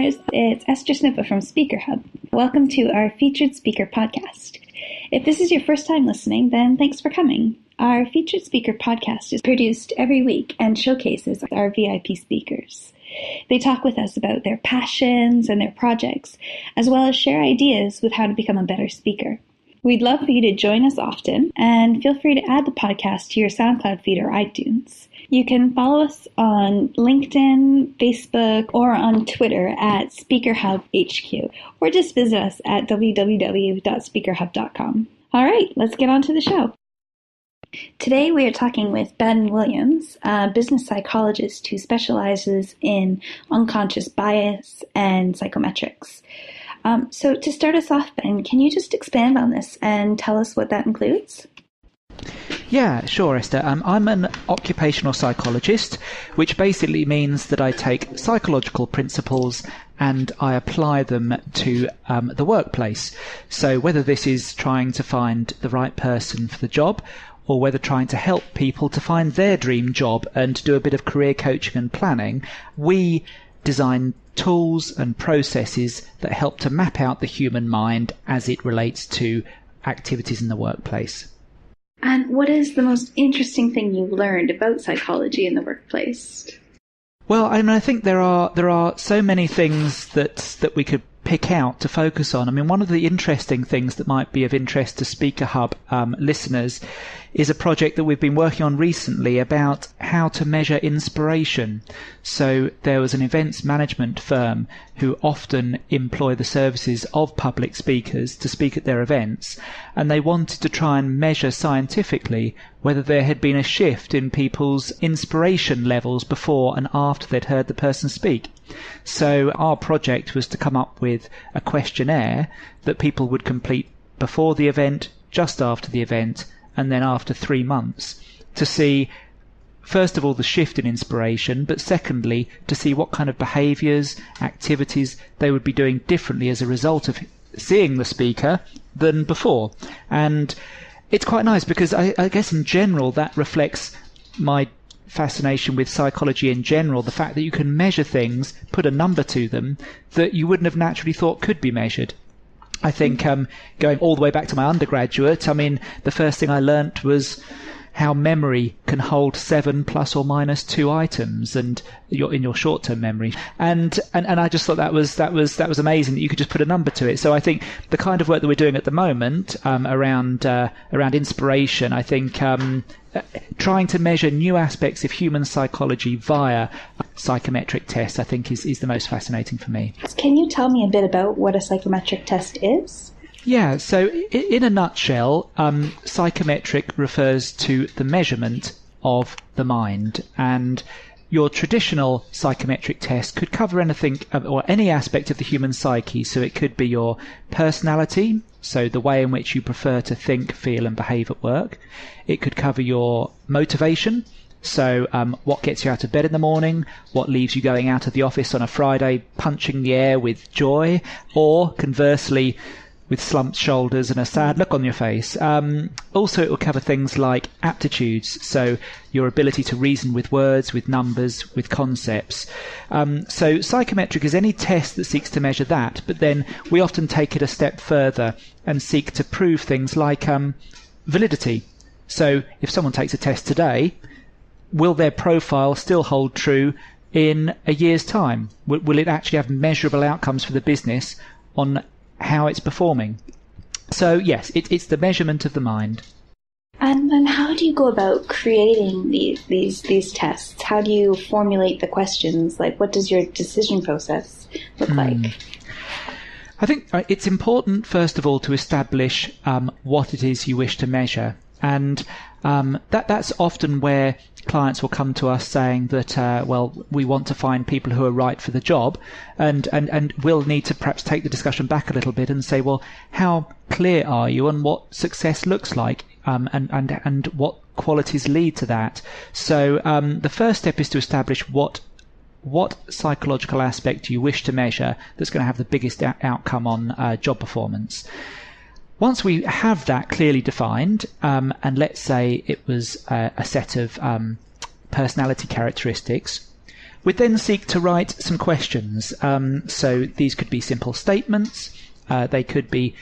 listeners. It's Esther Snippa from Speaker Hub. Welcome to our Featured Speaker podcast. If this is your first time listening, then thanks for coming. Our Featured Speaker podcast is produced every week and showcases our VIP speakers. They talk with us about their passions and their projects, as well as share ideas with how to become a better speaker. We'd love for you to join us often, and feel free to add the podcast to your SoundCloud feed or iTunes. You can follow us on LinkedIn, Facebook, or on Twitter at SpeakerHubHQ, or just visit us at www.speakerhub.com. All right, let's get on to the show. Today we are talking with Ben Williams, a business psychologist who specializes in unconscious bias and psychometrics. So to start us off, Ben, can you just expand on this and tell us what that includes? Yeah, sure, Esther. I'm an occupational psychologist, which basically means that I take psychological principles and I apply them to the workplace. So whether this is trying to find the right person for the job, or whether trying to help people to find their dream job and do a bit of career coaching and planning, we design tools and processes that help to map out the human mind as it relates to activities in the workplace. And what is the most interesting thing you've learned about psychology in the workplace? Well, I think there are so many things that we could pick out to focus on. I mean, one of the interesting things that might be of interest to Speaker Hub listeners is a project that we've been working on recently about how to measure inspiration. So there was an events management firm who often employ the services of public speakers to speak at their events, and they wanted to try and measure scientifically whether there had been a shift in people's inspiration levels before and after they'd heard the person speak. So our project was to come up with a questionnaire that people would complete before the event, just after the event, and then after 3 months, to see, first of all, the shift in inspiration, but secondly, to see what kind of behaviours, activities they would be doing differently as a result of seeing the speaker than before. And it's quite nice because I guess in general that reflects my fascination with psychology in general, the fact that you can measure things, put a number to them, that you wouldn't have naturally thought could be measured. I think going all the way back to my undergraduate, I mean, the first thing I learnt was how memory can hold 7 plus or minus 2 items, and in your short-term memory, and I just thought that was amazing that you could just put a number to it. So I think the kind of work that we're doing at the moment around inspiration, I think trying to measure new aspects of human psychology via psychometric tests, I think is the most fascinating for me. Can you tell me a bit about what a psychometric test is? Yeah, so in a nutshell, psychometric refers to the measurement of the mind, and your traditional psychometric test could cover anything or any aspect of the human psyche. So it could be your personality, so the way in which you prefer to think, feel and behave at work. It could cover your motivation, so what gets you out of bed in the morning, what leaves you going out of the office on a Friday punching the air with joy, or conversely with slumped shoulders and a sad look on your face. Also, it will cover things like aptitudes, so your ability to reason with words, with numbers, with concepts. So psychometric is any test that seeks to measure that, but then we often take it a step further and seek to prove things like validity. So if someone takes a test today, will their profile still hold true in a year's time? Will it actually have measurable outcomes for the business on how it's performing? So yes, it's the measurement of the mind. And then how do you go about creating these tests? How do you formulate the questions? Like, what does your decision process look like? I think it's important, first of all, to establish what it is you wish to measure. And that's often where clients will come to us saying that, we want to find people who are right for the job, and we'll need to perhaps take the discussion back a little bit and say, well, how clear are you on what success looks like, and what qualities lead to that? So the first step is to establish what psychological aspect you wish to measure that's going to have the biggest outcome on job performance. Once we have that clearly defined, and let's say it was a set of personality characteristics, we'd then seek to write some questions. So these could be simple statements. They could be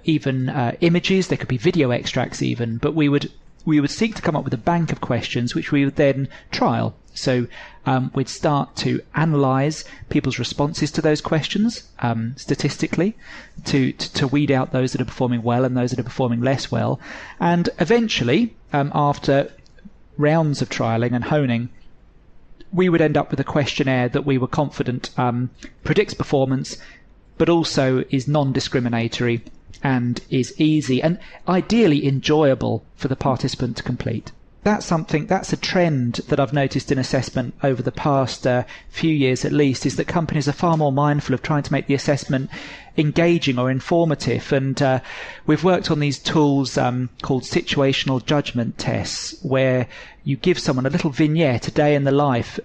even images. They could be video extracts even. But we would seek to come up with a bank of questions which we would then trial. So we'd start to analyse people's responses to those questions statistically to weed out those that are performing well and those that are performing less well. And eventually, after rounds of trialling and honing, we would end up with a questionnaire that we were confident predicts performance, but also is non-discriminatory and is easy and ideally enjoyable for the participant to complete. That's a trend that I've noticed in assessment over the past few years at least, is that companies are far more mindful of trying to make the assessment engaging or informative. And we've worked on these tools called situational judgment tests, where you give someone a little vignette, a day in the life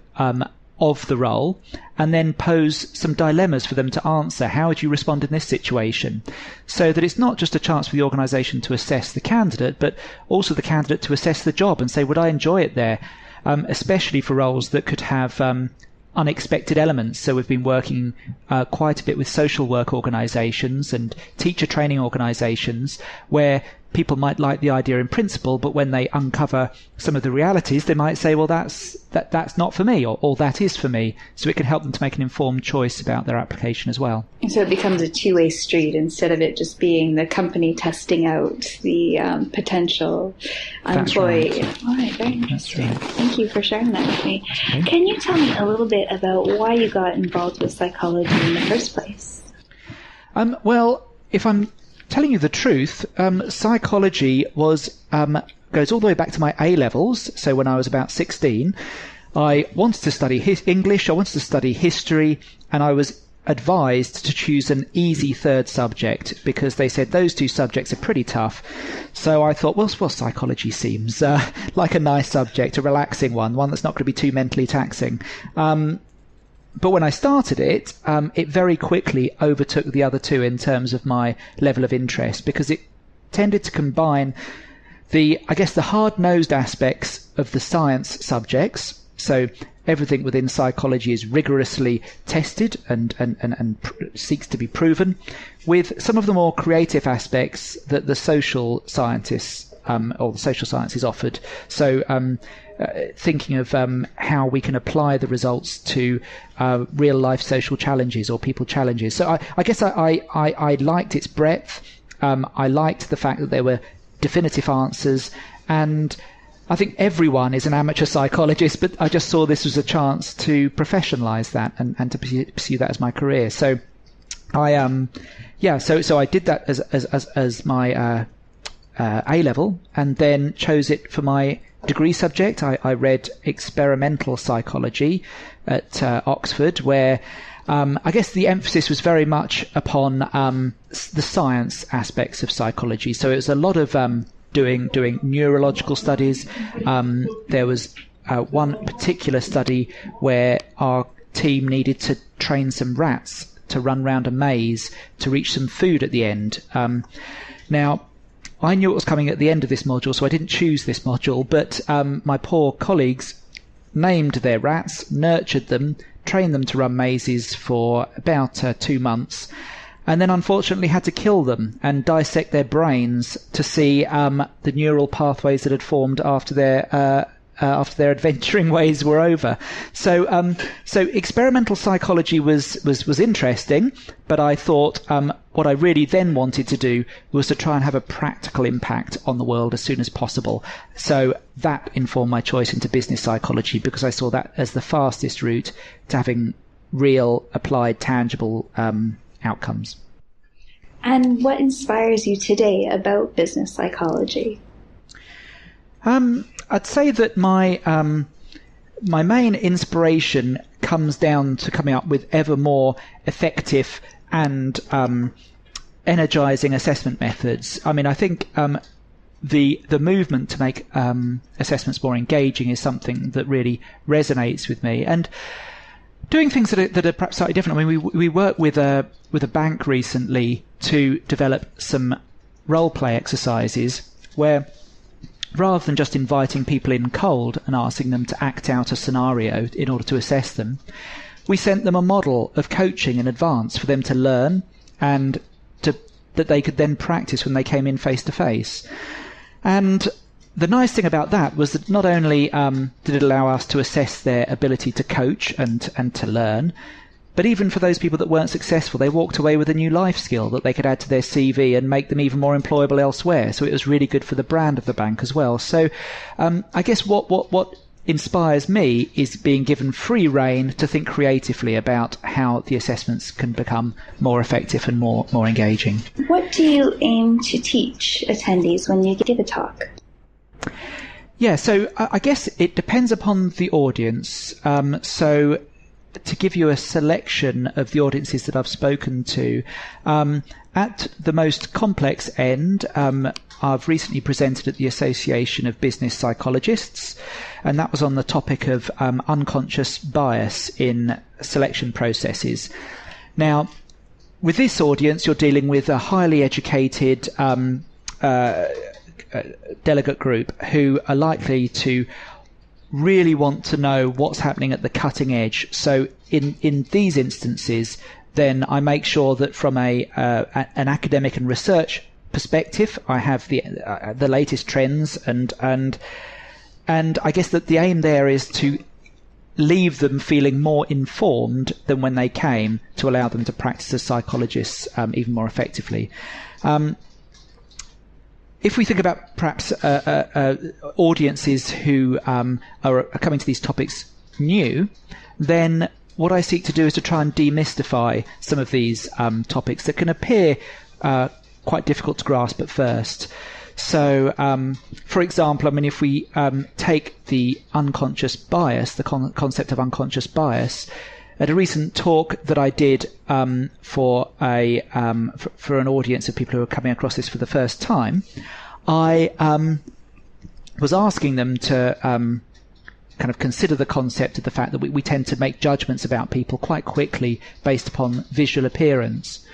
of the role, and then pose some dilemmas for them to answer. How would you respond in this situation? So that it's not just a chance for the organisation to assess the candidate, but also the candidate to assess the job and say, would I enjoy it there? Especially for roles that could have unexpected elements. So we've been working quite a bit with social work organisations and teacher training organisations, where people might like the idea in principle, but when they uncover some of the realities, they might say, well, that's not for me, or that is for me. So it can help them to make an informed choice about their application as well. And so it becomes a two-way street instead of it just being the company testing out the potential employee. Right. All right, very interesting. Right. Thank you for sharing that with me. Okay. Can you tell me a little bit about why you got involved with psychology in the first place? Well, if I'm telling you the truth, psychology goes all the way back to my A-levels. So when I was about 16, I wanted to study English, I wanted to study history, and I was advised to choose an easy third subject because they said those two subjects are pretty tough. So I thought, well, psychology seems like a nice subject, a relaxing one that's not going to be too mentally taxing. But when I started it, it very quickly overtook the other two in terms of my level of interest, because it tended to combine the hard-nosed aspects of the science subjects. So everything within psychology is rigorously tested and seeks to be proven, with some of the more creative aspects that the social scientists or the social sciences offered. So thinking of how we can apply the results to real life social challenges or people challenges. So I guess I liked its breadth. I liked the fact that there were definitive answers, and I think everyone is an amateur psychologist, but I just saw this as a chance to professionalize that and to pursue that as my career. So so I did that as my A-level, and then chose it for my degree subject. I read experimental psychology at Oxford, where I guess the emphasis was very much upon the science aspects of psychology. So it was a lot of doing neurological studies. There was one particular study where our team needed to train some rats to run round a maze to reach some food at the end. Now, I knew what was coming at the end of this module, so I didn't choose this module, but my poor colleagues named their rats, nurtured them, trained them to run mazes for about 2 months, and then unfortunately had to kill them and dissect their brains to see the neural pathways that had formed after their adventuring ways were over. So experimental psychology was interesting, but I thought what I really then wanted to do was to try and have a practical impact on the world as soon as possible. So that informed my choice into business psychology, because I saw that as the fastest route to having real, applied, tangible outcomes. And what inspires you today about business psychology? I'd say that my main inspiration comes down to coming up with ever more effective and energizing assessment methods. I mean, I think the movement to make assessments more engaging is something that really resonates with me. And doing things that are perhaps slightly different. I mean, we worked with a bank recently to develop some role play exercises where rather than just inviting people in cold and asking them to act out a scenario in order to assess them, we sent them a model of coaching in advance for them to learn and that they could then practice when they came in face to face. And the nice thing about that was that not only did it allow us to assess their ability to coach and to learn, but even for those people that weren't successful, they walked away with a new life skill that they could add to their CV and make them even more employable elsewhere. So it was really good for the brand of the bank as well. So I guess what inspires me is being given free rein to think creatively about how the assessments can become more effective and more engaging. What do you aim to teach attendees when you give a talk? Yeah, so I guess it depends upon the audience. So to give you a selection of the audiences that I've spoken to, at the most complex end, I've recently presented at the Association of Business Psychologists, and that was on the topic of unconscious bias in selection processes. Now, with this audience, you're dealing with a highly educated delegate group who are likely to really want to know what's happening at the cutting edge. So in these instances, then I make sure that from an academic and research perspective, I have the latest trends, and I guess that the aim there is to leave them feeling more informed than when they came, to allow them to practice as psychologists even more effectively. If we think about perhaps audiences who are coming to these topics new, then what I seek to do is to try and demystify some of these topics that can appear quite difficult to grasp at first. So, for example, I mean, if we take the unconscious bias, the concept of unconscious bias, at a recent talk that I did for an audience of people who are coming across this for the first time, I was asking them to kind of consider the concept of the fact that we tend to make judgments about people quite quickly based upon visual appearance.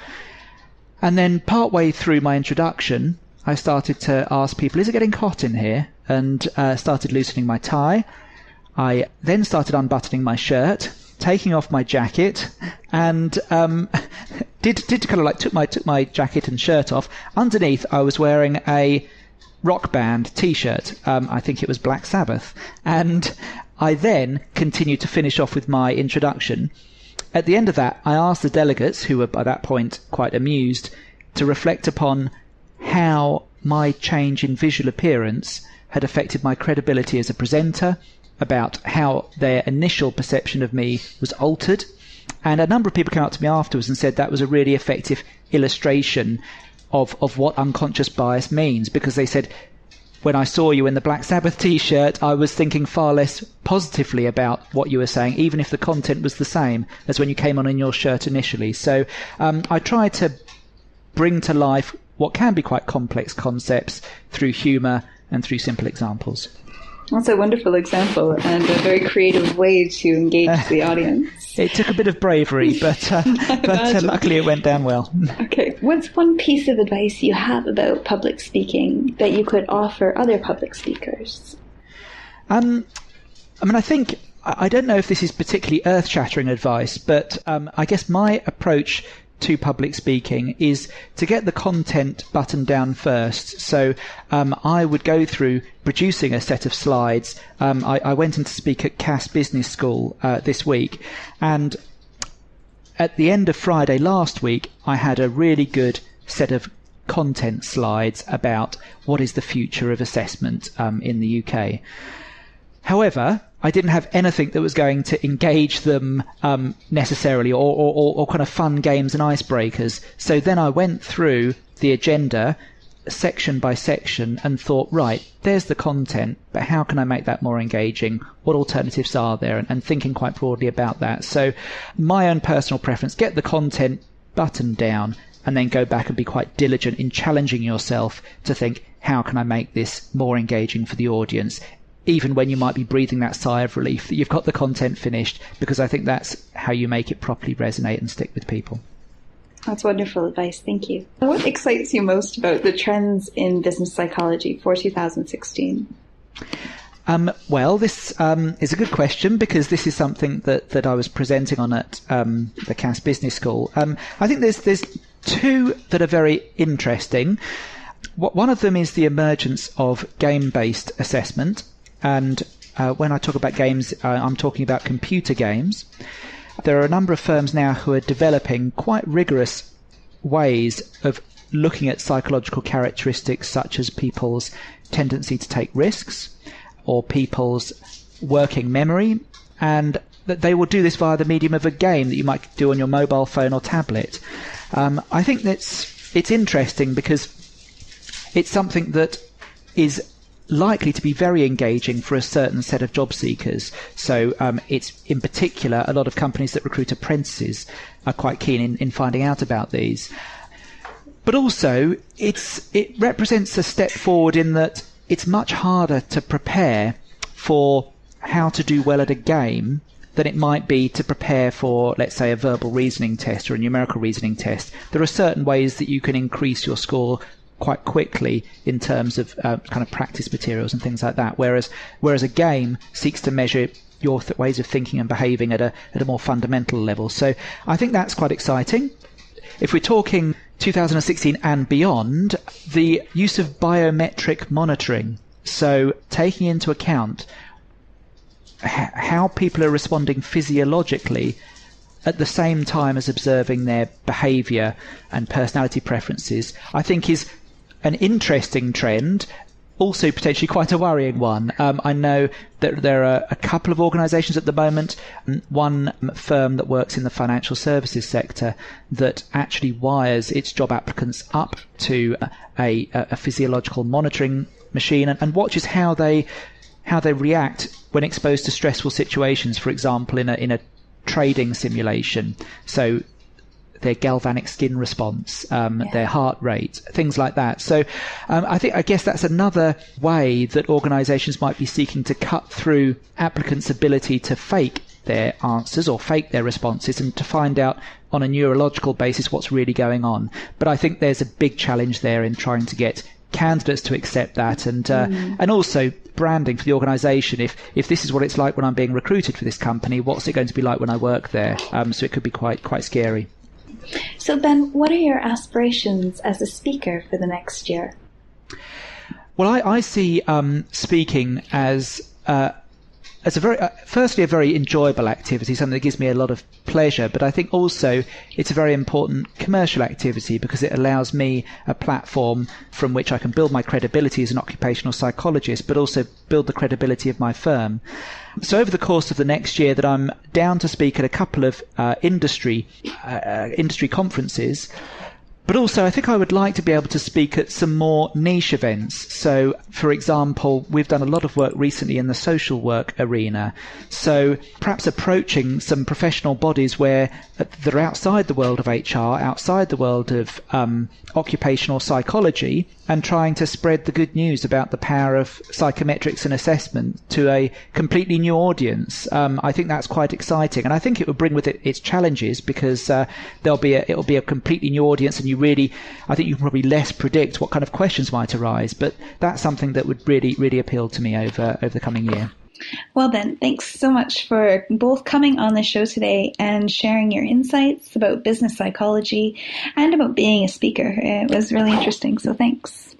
And then partway through my introduction, I started to ask people, is it getting hot in here? And started loosening my tie. I then started unbuttoning my shirt, taking off my jacket, and did kind of like took my jacket and shirt off. Underneath, I was wearing a Rock Band t-shirt. I think it was Black Sabbath. And I then continued to finish off with my introduction. At the end of that, I asked the delegates, who were by that point quite amused, to reflect upon how my change in visual appearance had affected my credibility as a presenter, about how their initial perception of me was altered. And a number of people came up to me afterwards and said that was a really effective illustration of what unconscious bias means, because they said, when I saw you in the Black Sabbath t-shirt, I was thinking far less positively about what you were saying, even if the content was the same as when you came on in your shirt initially. So I try to bring to life what can be quite complex concepts through humour and through simple examples. That's a wonderful example and a very creative way to engage the audience. It took a bit of bravery, but luckily it went down well. Okay. What's one piece of advice you have about public speaking that you could offer other public speakers? I mean, I don't know if this is particularly earth-shattering advice, but I guess my approach to public speaking is to get the content buttoned down first. So I would go through producing a set of slides. I went in to speak at Cass Business School this week, and at the end of Friday last week, I had a really good set of content slides about what is the future of assessment in the UK. However, I didn't have anything that was going to engage them necessarily, or kind of fun games and icebreakers. So then I went through the agenda section by section and thought, right, there's the content, but how can I make that more engaging? What alternatives are there? And thinking quite broadly about that. So my own personal preference, get the content buttoned down and then go back and be quite diligent in challenging yourself to think, how can I make this more engaging for the audience? Even when you might be breathing that sigh of relief that you've got the content finished, because I think that's how you make it properly resonate and stick with people. That's wonderful advice. Thank you. What excites you most about the trends in business psychology for 2016? Well, this is a good question, because this is something that I was presenting on at the Cass Business School. I think there's two that are very interesting. One of them is the emergence of game-based assessment. And when I talk about games, I'm talking about computer games. There are a number of firms now who are developing quite rigorous ways of looking at psychological characteristics such as people's tendency to take risks or people's working memory, and that they will do this via the medium of a game that you might do on your mobile phone or tablet. I think it's interesting because it's something that is likely to be very engaging for a certain set of job seekers. So it's in particular a lot of companies that recruit apprentices are quite keen in finding out about these. But also it represents a step forward in that it's much harder to prepare for how to do well at a game than it might be to prepare for, let's say, a verbal reasoning test or a numerical reasoning test. There are certain ways that you can increase your score quite quickly in terms of kind of practice materials and things like that, whereas a game seeks to measure your ways of thinking and behaving at a more fundamental level. So I think that's quite exciting. If we're talking 2016 and beyond, the use of biometric monitoring, so taking into account how people are responding physiologically at the same time as observing their behaviour and personality preferences, I think is an interesting trend, also potentially quite a worrying one. I know that there are a couple of organisations at the moment, one firm that works in the financial services sector that actually wires its job applicants up to a physiological monitoring machine and watches how they react when exposed to stressful situations, for example, in a trading simulation. So their galvanic skin response, their heart rate, things like that. So I guess that's another way that organisations might be seeking to cut through applicants' ability to fake their answers or fake their responses and to find out on a neurological basis what's really going on. But I think there's a big challenge there in trying to get candidates to accept that, and also branding for the organisation. If this is what it's like when I'm being recruited for this company, what's it going to be like when I work there? So it could be quite scary. So Ben, what are your aspirations as a speaker for the next year? Well, I see speaking as firstly a very enjoyable activity, something that gives me a lot of pleasure, but I think also it's a very important commercial activity because it allows me a platform from which I can build my credibility as an occupational psychologist, but also build the credibility of my firm. So over the course of the next year that I'm down to speak at a couple of industry conferences, but also I think I would like to be able to speak at some more niche events. So, for example, we've done a lot of work recently in the social work arena. So perhaps approaching some professional bodies that are outside the world of HR, outside the world of occupational psychology, and trying to spread the good news about the power of psychometrics and assessment to a completely new audience. I think that's quite exciting, and I think it will bring with it its challenges because it'll be a completely new audience, and I think you can probably less predict what kind of questions might arise. But that's something that would really appeal to me over the coming year. Well, Ben, thanks so much for both coming on the show today and sharing your insights about business psychology and about being a speaker. It was really interesting, so thanks.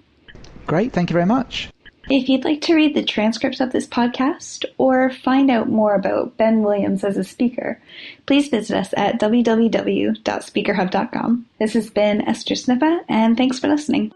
Great, thank you very much. If you'd like to read the transcript of this podcast or find out more about Ben Williams as a speaker, please visit us at www.speakerhub.com. This has been Esther Snippa, and thanks for listening.